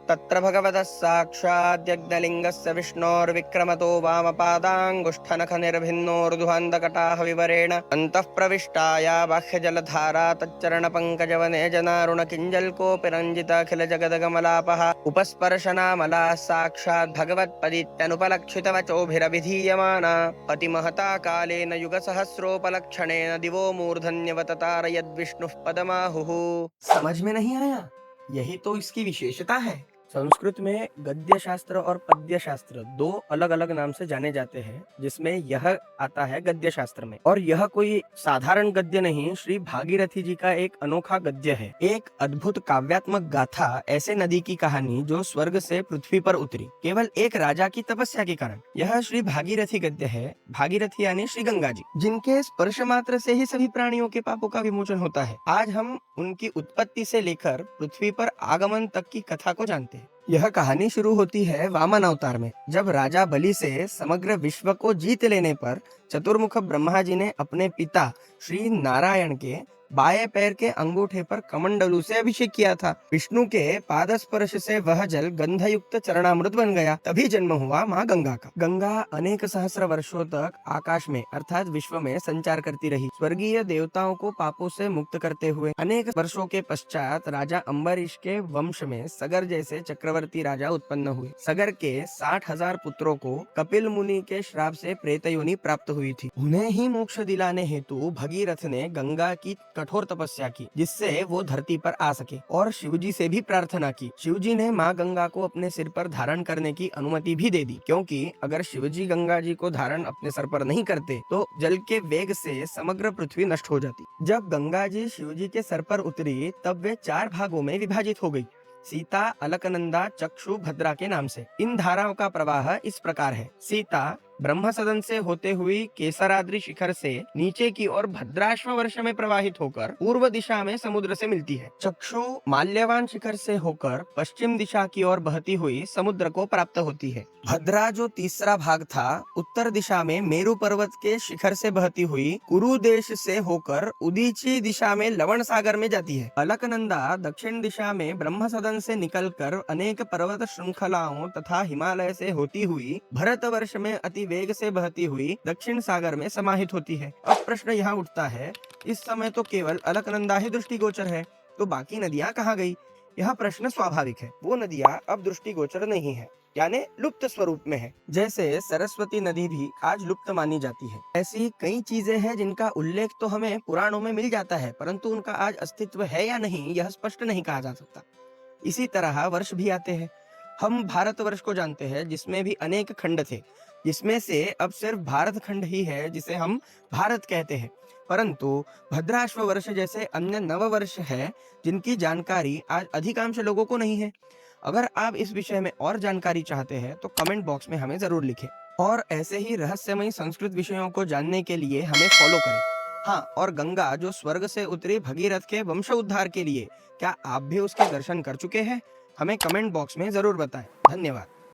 तत्र भगवतः साक्षाद्यज्ञलिङ्गस्य विष्णोर्विक्रमतो वामपादाङ्गुष्ठनखनिर्भिन्नोर्ध्वान्तकटाह विवरेण अन्तः प्रविष्टाया बाह्यजलधारा तच्चरणपङ्कजवने जनारुणकिञ्जल्कोऽपि रञ्जिताखिलजगदगमलापः उपस्पर्शनामलाः साक्षात् भगवत्पदित्यनुपलक्षितवचोभिरभिधीयमाना अतिमहता कालेन युगसहस्रोपलक्षणेन दिवो मूर्धन्यवततार यद्विष्णुः पदमाहुः। समझ में नहीं आया? यही तो इसकी विशेषता है। संस्कृत में गद्य शास्त्र और पद्य शास्त्र दो अलग अलग नाम से जाने जाते हैं, जिसमें यह आता है गद्य शास्त्र में। और यह कोई साधारण गद्य नहीं, श्री भागीरथी जी का एक अनोखा गद्य है, एक अद्भुत काव्यात्मक गाथा, ऐसे नदी की कहानी जो स्वर्ग से पृथ्वी पर उतरी केवल एक राजा की तपस्या के कारण। यह श्री भागीरथी गद्य है। भागीरथी यानी श्री गंगा जी, जिनके स्पर्श मात्र से ही सभी प्राणियों के पापों का विमोचन होता है। आज हम उनकी उत्पत्ति से लेकर पृथ्वी पर आगमन तक की कथा को जानते हैं। यह कहानी शुरू होती है वामन अवतार में, जब राजा बलि से समग्र विश्व को जीत लेने पर चतुर्मुख ब्रह्मा जी ने अपने पिता श्री नारायण के बाएं पैर के अंगूठे पर कमंडलू से अभिषेक किया था। विष्णु के पाद स्पर्श से वह जल गंधयुक्त चरणामृत बन गया, तभी जन्म हुआ माँ गंगा का। गंगा अनेक सहस्र वर्षों तक आकाश में अर्थात विश्व में संचार करती रही, स्वर्गीय देवताओं को पापों से मुक्त करते हुए। अनेक वर्षों के पश्चात राजा अम्बरीश के वंश में सगर जैसे चक्रवर्ती राजा उत्पन्न हुए। सगर के 60,000 पुत्रों को कपिल मुनि के श्राप से प्रेत योनि प्राप्त हुई थी। उन्हें ही मोक्ष दिलाने हेतु भगीरथ ने गंगा की कठोर तपस्या की, जिससे वो धरती पर आ सके, और शिवजी से भी प्रार्थना की। शिवजी ने माँ गंगा को अपने सिर पर धारण करने की अनुमति भी दे दी, क्योंकि अगर शिवजी गंगा जी को धारण अपने सर पर नहीं करते तो जल के वेग से समग्र पृथ्वी नष्ट हो जाती। जब गंगा जी शिवजी के सर पर उतरी तब वे 4 भागों में विभाजित हो गई, सीता, अलकनंदा, चक्षु, भद्रा के नाम से। इन धाराओं का प्रवाह इस प्रकार है। सीता ब्रह्म सदन से होते हुई केसराद्रि शिखर से नीचे की ओर भद्राश्व वर्ष में प्रवाहित होकर पूर्व दिशा में समुद्र से मिलती है। चक्षु माल्यवान शिखर से होकर पश्चिम दिशा की ओर बहती हुई समुद्र को प्राप्त होती है। भद्रा जो तीसरा भाग था, उत्तर दिशा में मेरु पर्वत के शिखर से बहती हुई कुरु देश से होकर उदीची दिशा में लवण सागर में जाती है। अलकनंदा दक्षिण दिशा में ब्रह्म सदन से निकलकर अनेक पर्वत श्रृंखलाओं तथा हिमालय से होती हुई भरत वर्ष में अति वेग से बहती हुई दक्षिण सागर में समाहित होती है। अब प्रश्न यहाँ उठता है, इस समय तो केवल अलकनंदा ही दृष्टिगोचर है, तो बाकी नदियाँ कहाँ गई? यह प्रश्न स्वाभाविक है। वो नदियाँ अब दृष्टिगोचर नहीं है, यानी लुप्त स्वरूप में है। जैसे सरस्वती नदी भी आज लुप्त मानी जाती है। ऐसी कई चीजें हैं जिनका उल्लेख तो हमें पुराणों में मिल जाता है, परंतु उनका आज अस्तित्व है या नहीं यह स्पष्ट नहीं कहा जा सकता। इसी तरह वर्ष भी आते हैं। हम भारत वर्ष को जानते हैं, जिसमें भी अनेक खंड थे, जिसमें से अब सिर्फ भारत खंड ही है जिसे हम भारत कहते हैं। परंतु भद्राश्व वर्ष जैसे अन्य नव वर्ष है जिनकी जानकारी आज अधिकांश लोगों को नहीं है। अगर आप इस विषय में और जानकारी चाहते हैं तो कमेंट बॉक्स में हमें जरूर लिखें, और ऐसे ही रहस्यमयी संस्कृत विषयों को जानने के लिए हमें फॉलो करें। हाँ, और गंगा जो स्वर्ग से उतरी भगीरथ के वंश उद्धार के लिए, क्या आप भी उसके दर्शन कर चुके हैं? हमें कमेंट बॉक्स में जरूर बताएं। धन्यवाद।